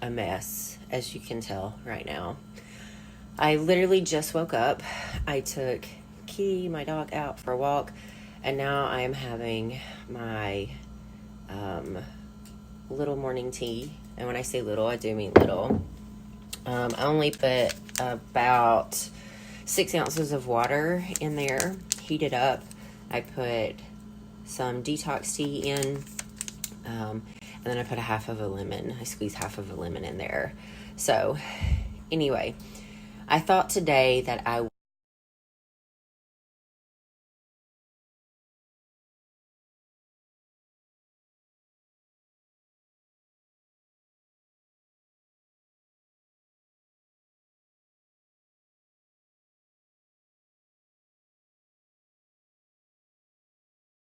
a mess, as you can tell right now. I literally just woke up. I took Key, my dog, out for a walk, and now I am having my little morning tea. And when I say little, I do mean little. I only put about 6 ounces of water in there, heat it up. I put some detox tea in, and then I put a half of a lemon. I squeeze half of a lemon in there. So anyway, I thought today that I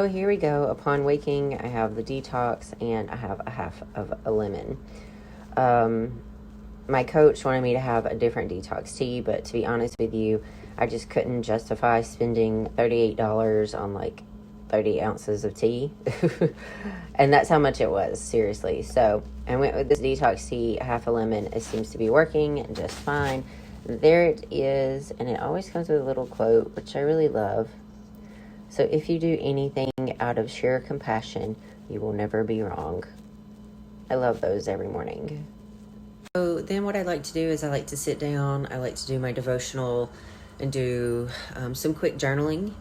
So here we go. Upon waking, I have the detox and I have a half of a lemon. My coach wanted me to have a different detox tea, but to be honest with you, I just couldn't justify spending $38 on like 30 ounces of tea. And that's how much it was, seriously. So I went with this detox tea, half a lemon. It seems to be working just fine. There it is, and it always comes with a little quote, which I really love. So if you do anything out of sheer compassion, you will never be wrong. I love those every morning. So then what I like to do is I like to sit down, I like to do my devotional and do some quick journaling.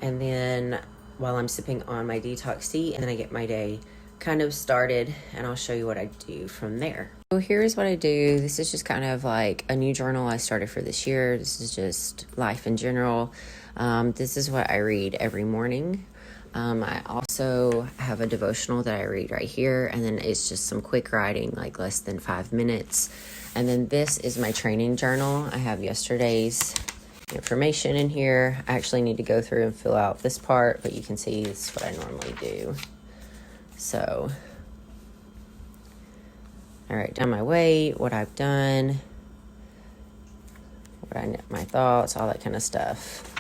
And then while I'm sipping on my detox tea, and then I get my day kind of started, and I'll show you what I do from there. So here's what I do. This is just kind of like a new journal I started for this year. This is just life in general. This is what I read every morning. I also have a devotional that I read right here, and then it's just some quick writing, like less than 5 minutes. And then this is my training journal. I have yesterday's information in here. I actually need to go through and fill out this part, but you can see this is what I normally do. So I write down my weight, what I've done, my thoughts, all that kind of stuff.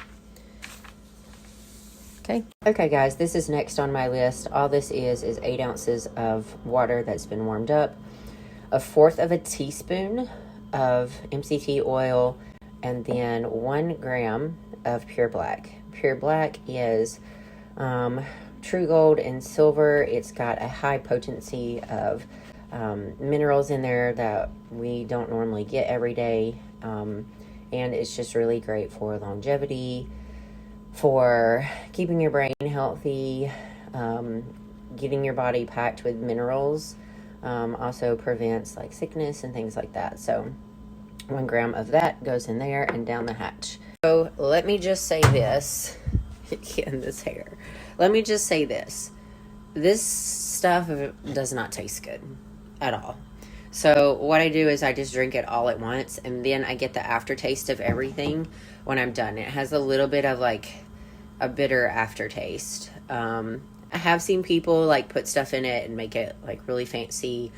Okay, guys, this is next on my list. All this is 8 ounces of water that's been warmed up, 1/4 of a teaspoon of MCT oil, and then 1 gram of pure black. Pure black is true gold and silver. It's got a high potency of minerals in there that we don't normally get every day, and it's just really great for longevity, for keeping your brain healthy, getting your body packed with minerals. Also prevents like sickness and things like that. So 1 gram of that goes in there and down the hatch. So let me just say this, in this hair. Let me just say this. This stuff does not taste good at all. So what I do is I just drink it all at once, and then I get the aftertaste of everything when I'm done. It has a little bit of like a bitter aftertaste. I have seen people like put stuff in it and make it like really fancy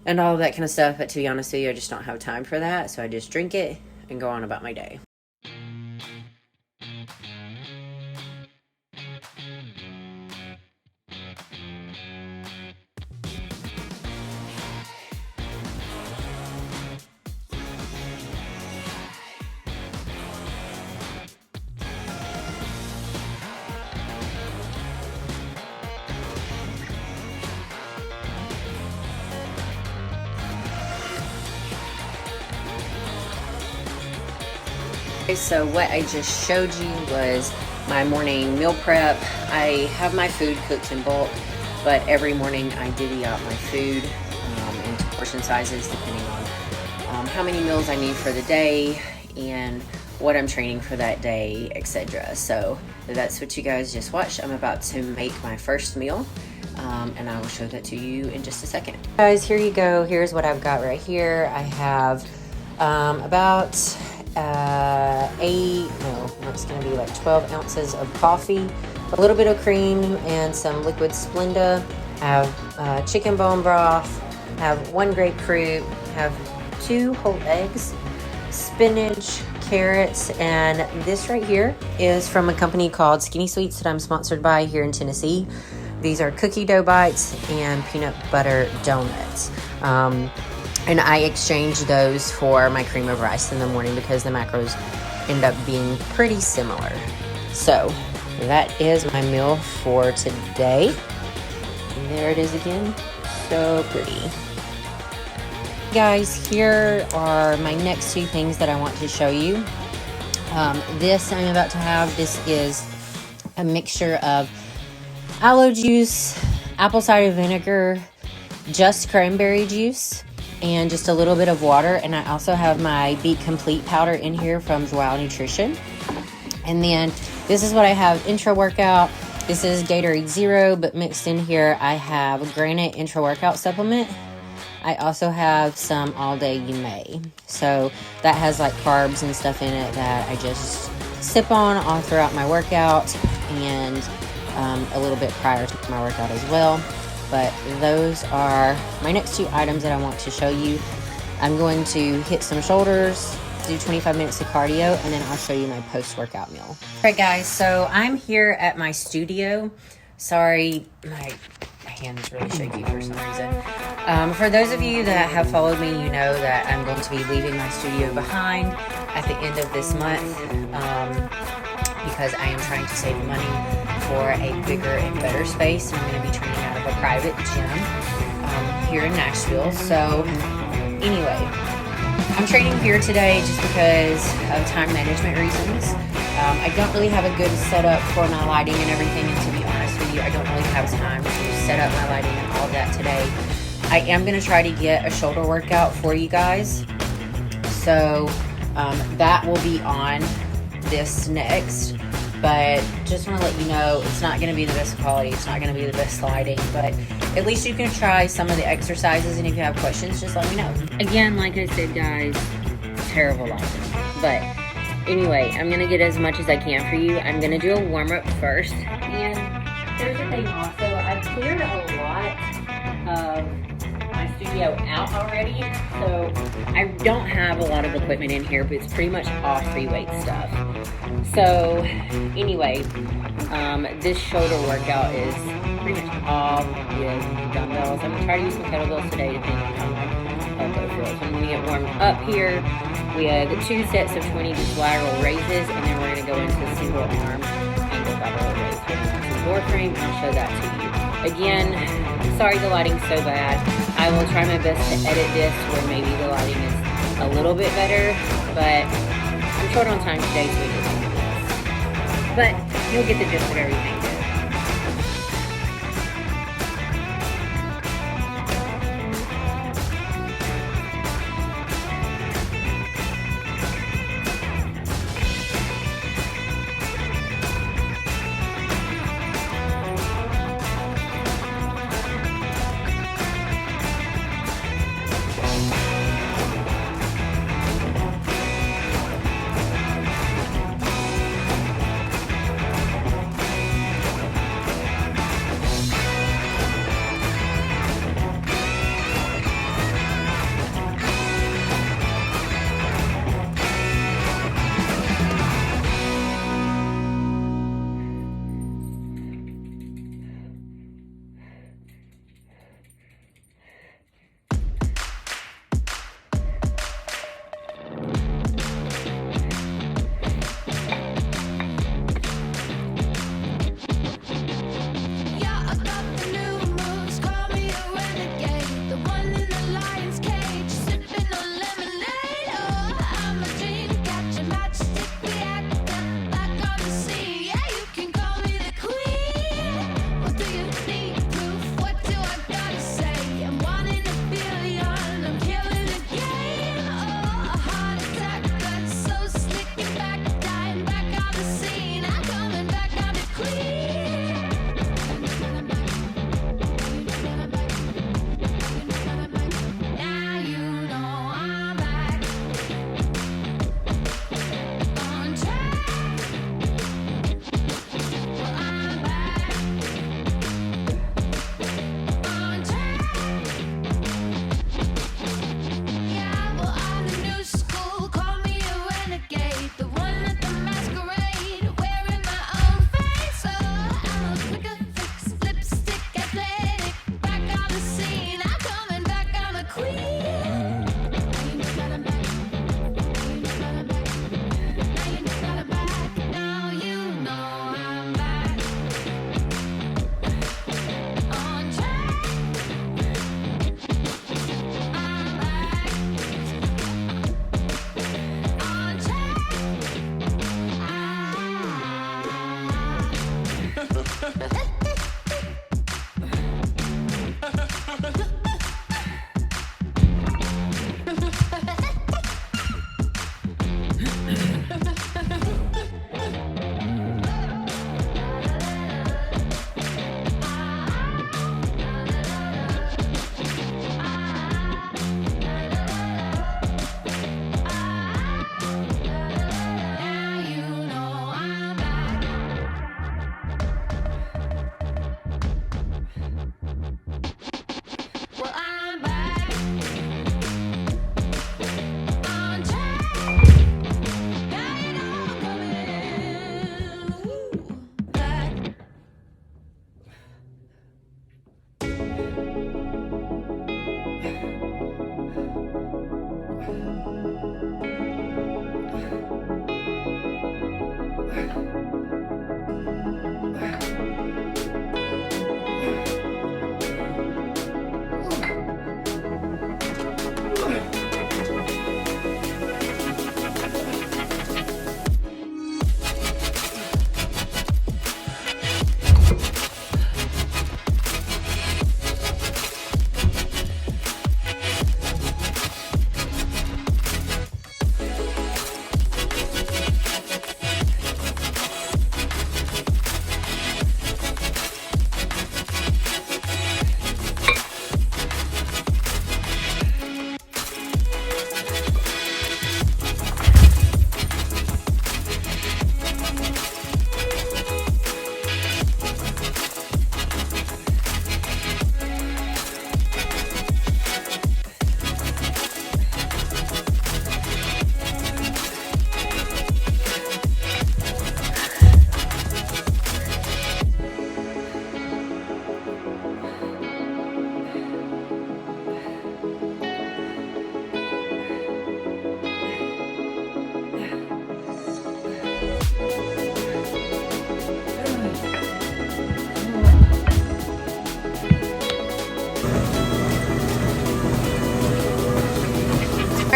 and all of that kind of stuff, but to be honest with you, I just don't have time for that. So I just drink it and go on about my day. So what I just showed you was my morning meal prep. I have my food cooked in bulk, but every morning I divvy out my food into portion sizes depending on how many meals I need for the day and what I'm training for that day, etc. So that's what you guys just watched. I'm about to make my first meal, and I will show that to you in just a second. Guys, here you go. Here's what I've got right here. I have about it's going to be like 12 ounces of coffee, a little bit of cream, and some liquid Splenda. I have chicken bone broth, have 1 grapefruit, have 2 whole eggs, spinach, carrots, and this right here is from a company called Skinny Sweets that I'm sponsored by here in Tennessee. These are cookie dough bites and peanut butter donuts. And I exchange those for my cream of rice in the morning because the macros end up being pretty similar. So that is my meal for today. And there it is again. So pretty. Guys, here are my next two things that I want to show you. This I'm about to have, this is a mixture of aloe juice, apple cider vinegar, just cranberry juice, and just a little bit of water. And I also have my Be Complete powder in here from Joao Nutrition. And then this is what I have intra workout. This is Gatorade Zero, but mixed in here I have Granite intra workout supplement. I also have some All Day You May. So that has like carbs and stuff in it that I just sip on all throughout my workout, and a little bit prior to my workout as well. But those are my next two items that I want to show you. I'm going to hit some shoulders, do 25 minutes of cardio, and then I'll show you my post-workout meal. All right, guys, so I'm here at my studio. Sorry, my hand is really shaky for some reason. For those of you that have followed me, you know that I'm going to be leaving my studio behind at the end of this month because I am trying to save money for a bigger and better space. I'm going to be training out of a private gym here in Nashville. So anyway, I'm training here today just because of time management reasons. I don't really have a good setup for my lighting and everything, and to be honest with you, I don't really have time to set up my lighting and all that today. I am going to try to get a shoulder workout for you guys, so that will be on this next. But just want to let you know, it's not going to be the best quality, it's not going to be the best lighting, but at least you can try some of the exercises, and if you have questions, just let me know. Again, like I said, guys, terrible lighting. But anyway, I'm going to get as much as I can for you. I'm going to do a warm-up first. And there's a thing also, I've cleared a lot of my studio out already, so I don't have a lot of equipment in here, but it's pretty much all free weight stuff. So anyway, this shoulder workout is pretty much all with dumbbells. I'm going to try to use some kettlebells today depending on how my elbow feels. I'm going to get warmed up here with 2 sets of 20 just lateral raises, and then we're going to go into a single arm angle lateral raise with the door frame, and I'll show that to you. Again, sorry the lighting's so bad. I will try my best to edit this where maybe the lighting is a little bit better, but I'm short on time today, so we just do this. But you'll get the gist of everything.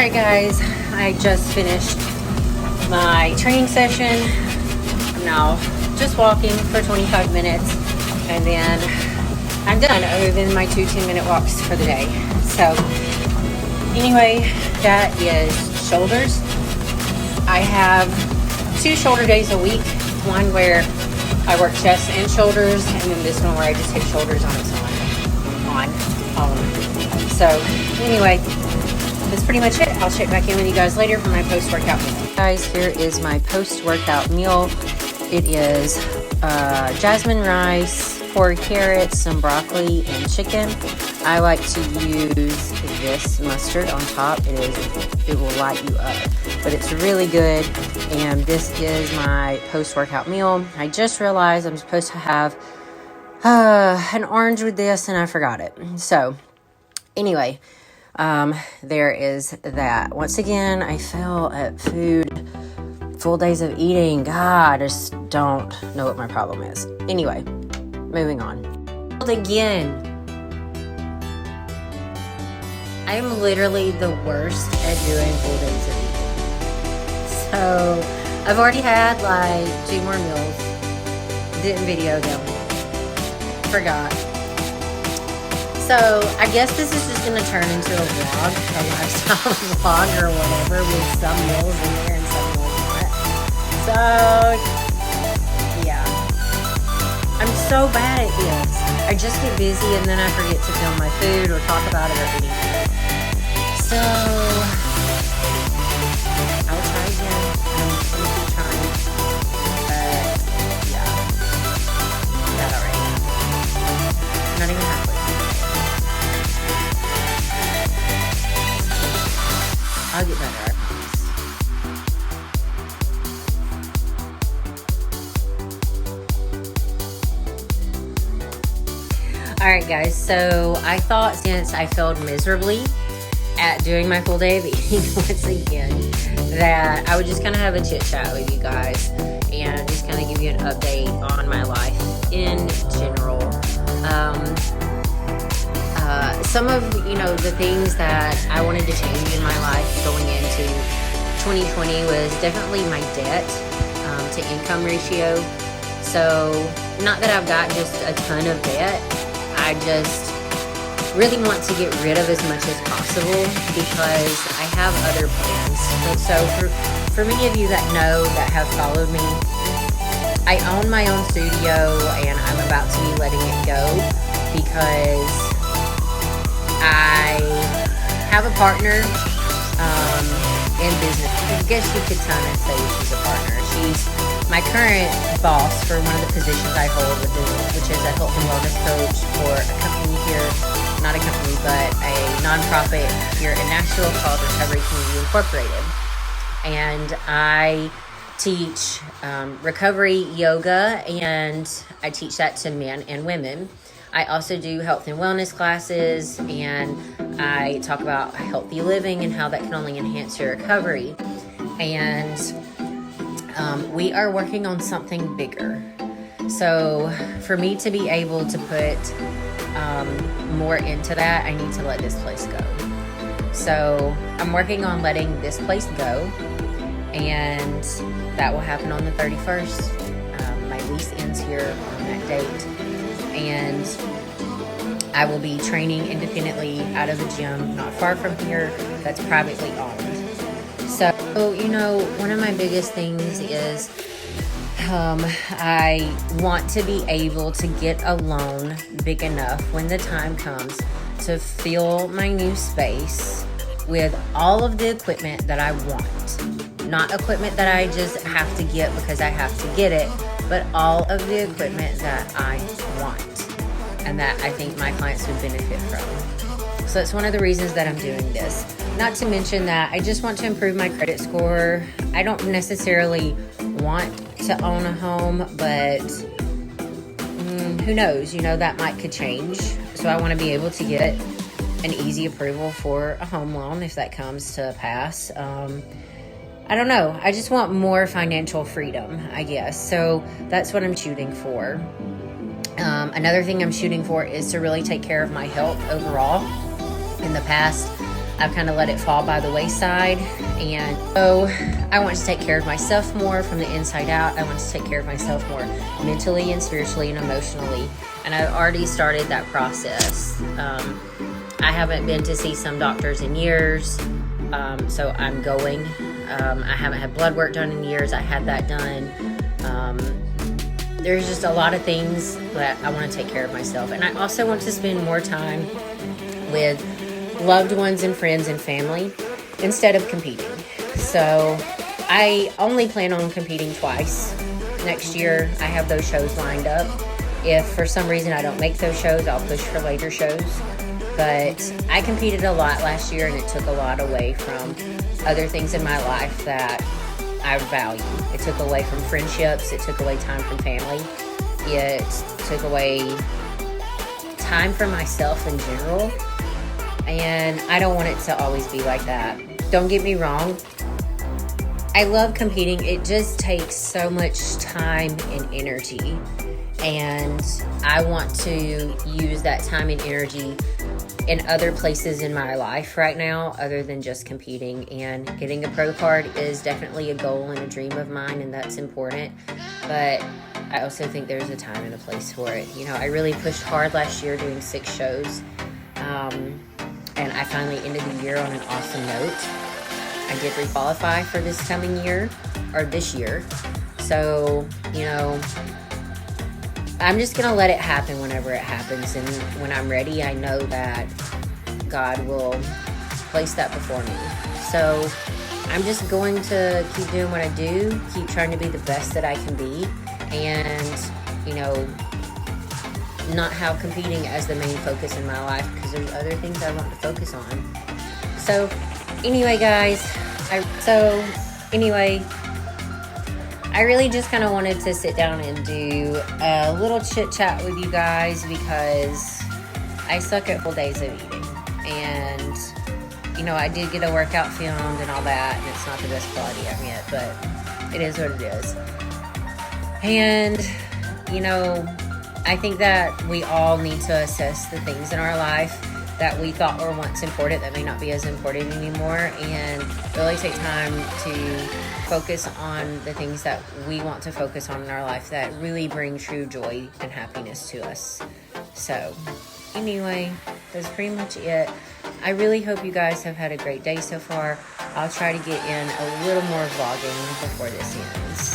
Alright guys, I just finished my training session. I'm now just walking for 25 minutes and then I'm done other than my 2 10-minute walks for the day. So anyway, that is shoulders. I have 2 shoulder days a week. One where I work chest and shoulders, and then this one where I just take shoulders on its own. So anyway, that's pretty much it. I'll check back in with you guys later for my post-workout meal. Guys, here is my post-workout meal. It is jasmine rice, 4 carrots, some broccoli, and chicken. I like to use this mustard on top. It will light you up, but it's really good. And this is my post-workout meal. I just realized I'm supposed to have an orange with this, and I forgot it. So anyway, there is that. Once again, I fail at food. Full days of eating. God, I just don't know what my problem is. Anyway, moving on. Again, I am literally the worst at doing full days of eating. So I've already had like 2 more meals. Didn't video them. Forgot. So I guess this is just gonna turn into a vlog, a lifestyle vlog or whatever, with some meals in there and some meals not. So yeah, I'm so bad at this. I just get busy and then I forget to film my food or talk about it or anything. So I'll try again. I'm just gonna keep trying. But yeah, that already. Not even halfway. I'll get better. Alright guys, so I thought since I failed miserably at doing my full day of eating once again, that I would just kind of have a chit chat with you guys and just kind of give you an update on my life in general. Some of, the things that I wanted to change in my life going into 2020 was definitely my debt to income ratio. So not that I've got just a ton of debt, I just really want to get rid of as much as possible because I have other plans. So for many of you that know, that have followed me, I own my own studio and I'm about to be letting it go because I have a partner in business. I guess you could kind of say she's a partner. She's my current boss for one of the positions I hold, which is a health and wellness coach for a company here, not a company, but a nonprofit here in Nashville called Recovery Community Incorporated. And I teach recovery yoga, and I teach that to men and women. I also do health and wellness classes, and I talk about healthy living and how that can only enhance your recovery. And we are working on something bigger. So for me to be able to put more into that, I need to let this place go. So I'm working on letting this place go, and that will happen on the 31st. My lease ends here on that date. And I will be training independently out of a gym not far from here that's privately owned. So, one of my biggest things is I want to be able to get a loan big enough when the time comes to fill my new space with all of the equipment that I want. Not equipment that I just have to get because I have to get it, but all of the equipment that I want and that I think my clients would benefit from. So that's one of the reasons that I'm doing this. Not to mention that I just want to improve my credit score. I don't necessarily want to own a home, but who knows? That could change. So I want to be able to get an easy approval for a home loan if that comes to pass. I don't know. I just want more financial freedom, I guess. So that's what I'm shooting for. Another thing I'm shooting for is to really take care of my health overall. In the past, I've kind of let it fall by the wayside. And so I want to take care of myself more from the inside out. I want to take care of myself more mentally and spiritually and emotionally. And I've already started that process. I haven't been to see some doctors in years, so I'm going. I haven't had blood work done in years. I had that done. There's just a lot of things that I want to take care of myself. And I also want to spend more time with loved ones and friends and family instead of competing. So I only plan on competing twice. Next year, I have those shows lined up. If for some reason I don't make those shows, I'll push for later shows. But I competed a lot last year, and it took a lot away from other things in my life that I value. It took away from friendships. It took away time from family. It took away time for myself in general. And I don't want it to always be like that. Don't get me wrong. I love competing. It just takes so much time and energy. And I want to use that time and energy in other places in my life right now other than just competing. And getting a pro card is definitely a goal and a dream of mine, and that's important. But I also think there's a time and a place for it. You know, I really pushed hard last year doing 6 shows. And I finally ended the year on an awesome note. I did requalify for this coming year, or this year. So, you know, I'm just going to let it happen whenever it happens. And when I'm ready, I know that God will place that before me. So I'm just going to keep doing what I do, keep trying to be the best that I can be, and, you know, not have competing as the main focus in my life, because there's other things I want to focus on. So anyway, guys, I really just kind of wanted to sit down and do a little chit chat with you guys, because I suck at full days of eating. And, you know, I did get a workout filmed and all that, and it's not the best quality I've yet, but it is what it is. And, you know, I think that we all need to assess the things in our life that we thought were once important that may not be as important anymore, and really take time to focus on the things that we want to focus on in our life that really bring true joy and happiness to us. So anyway, that's pretty much it. I really hope you guys have had a great day so far. I'll try to get in a little more vlogging before this ends.